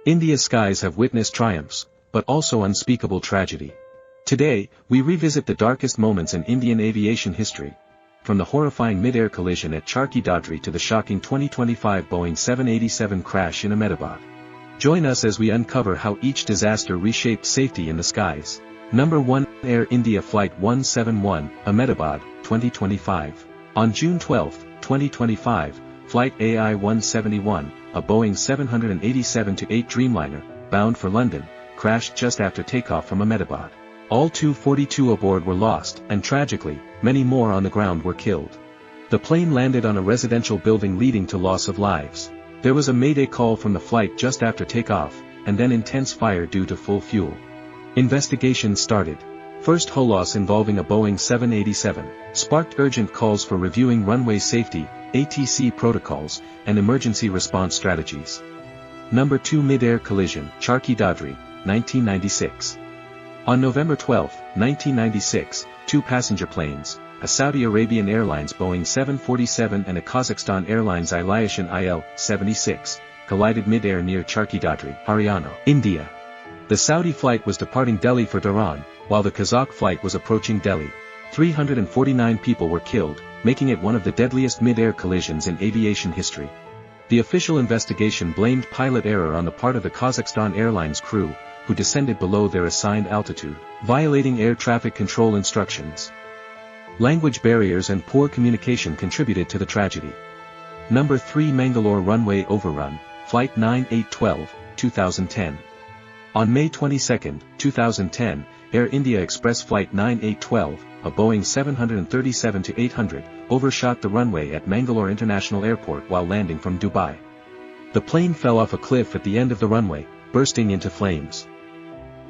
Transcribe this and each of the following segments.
India's skies have witnessed triumphs, but also unspeakable tragedy. Today, we revisit the darkest moments in Indian aviation history. From the horrifying mid-air collision at Charkhi Dadri to the shocking 2025 Boeing 787 crash in Ahmedabad. Join us as we uncover how each disaster reshaped safety in the skies. Number 1. Air India Flight 171, Ahmedabad, 2025. On June 12, 2025, Flight AI-171, a Boeing 787-8 Dreamliner, bound for London, crashed just after takeoff from Ahmedabad. All 242 aboard were lost, and tragically, many more on the ground were killed. The plane landed on a residential building, leading to loss of lives. There was a mayday call from the flight just after takeoff, and then intense fire due to full fuel. Investigation started. First loss involving a Boeing 787 sparked urgent calls for reviewing runway safety, ATC protocols, and emergency response strategies. Number 2. Mid-air collision, Charkhi Dadri, 1996. On November 12, 1996, two passenger planes, a Saudi Arabian Airlines Boeing 747 and a Kazakhstan Airlines aviation IL-76, collided mid-air near Charkhi Dadri, Haryana, India. The Saudi flight was departing Delhi for Dhahran, while the Kazakh flight was approaching Delhi. 349 people were killed, making it one of the deadliest mid-air collisions in aviation history. The official investigation blamed pilot error on the part of the Kazakhstan Airlines crew, who descended below their assigned altitude, violating air traffic control instructions. Language barriers and poor communication contributed to the tragedy. Number 3. Mangalore Runway Overrun, Flight 9812, 2010. On May 22, 2010, Air India Express Flight 9812, a Boeing 737-800, overshot the runway at Mangalore International Airport while landing from Dubai. The plane fell off a cliff at the end of the runway, bursting into flames.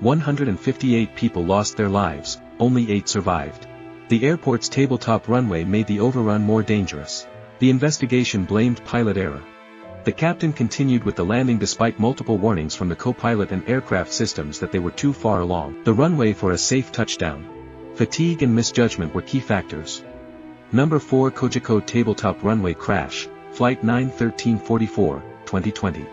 158 people lost their lives, only 8 survived. The airport's tabletop runway made the overrun more dangerous. The investigation blamed pilot error. The captain continued with the landing despite multiple warnings from the co-pilot and aircraft systems that they were too far along the runway for a safe touchdown. Fatigue and misjudgment were key factors. Number 4. Kozhikode Tabletop Runway Crash, Flight 91344, 2020.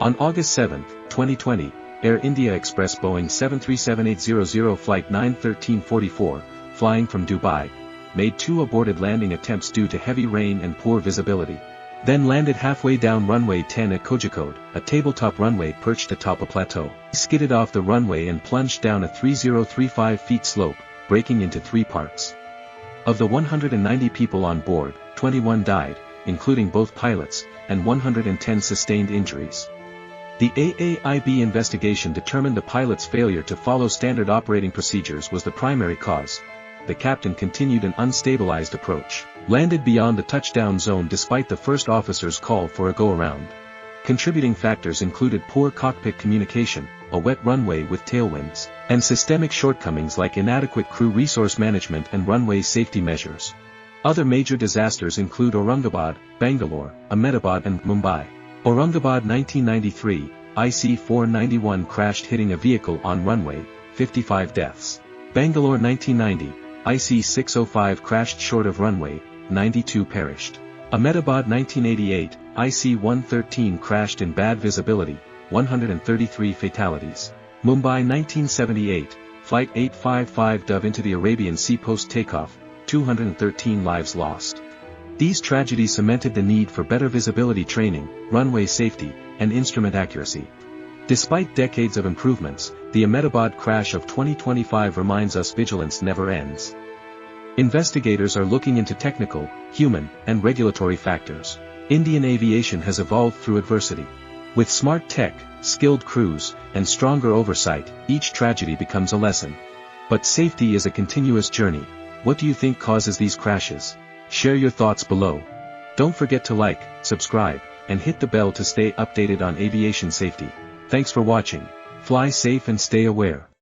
On August 7, 2020, Air India Express Boeing 737-800 Flight 91344, flying from Dubai, made 2 aborted landing attempts due to heavy rain and poor visibility. Then landed halfway down runway 10 at Kozhikode, a tabletop runway perched atop a plateau. Skidded off the runway and plunged down a 3035 feet slope, breaking into 3 parts. Of the 190 people on board, 21 died, including both pilots, and 110 sustained injuries. The AAIB investigation determined the pilot's failure to follow standard operating procedures was the primary cause. The captain continued an unstabilized approach, landed beyond the touchdown zone despite the first officer's call for a go-around. Contributing factors included poor cockpit communication, a wet runway with tailwinds, and systemic shortcomings like inadequate crew resource management and runway safety measures. Other major disasters include Aurangabad, Bangalore, Ahmedabad and Mumbai. Aurangabad 1993, IC-491 crashed hitting a vehicle on runway, 55 deaths. Bangalore 1990, IC-605 crashed short of runway, 92 perished. Ahmedabad 1988, IC-113 crashed in bad visibility, 133 fatalities. Mumbai 1978, Flight 855 dove into the Arabian Sea post-takeoff, 213 lives lost. These tragedies cemented the need for better visibility training, runway safety, and instrument accuracy. Despite decades of improvements, the Ahmedabad crash of 2025 reminds us vigilance never ends. Investigators are looking into technical, human, and regulatory factors. Indian aviation has evolved through adversity. With smart tech, skilled crews, and stronger oversight, each tragedy becomes a lesson. But safety is a continuous journey. What do you think causes these crashes? Share your thoughts below. Don't forget to like, subscribe, and hit the bell to stay updated on aviation safety. Thanks for watching. Fly safe and stay aware.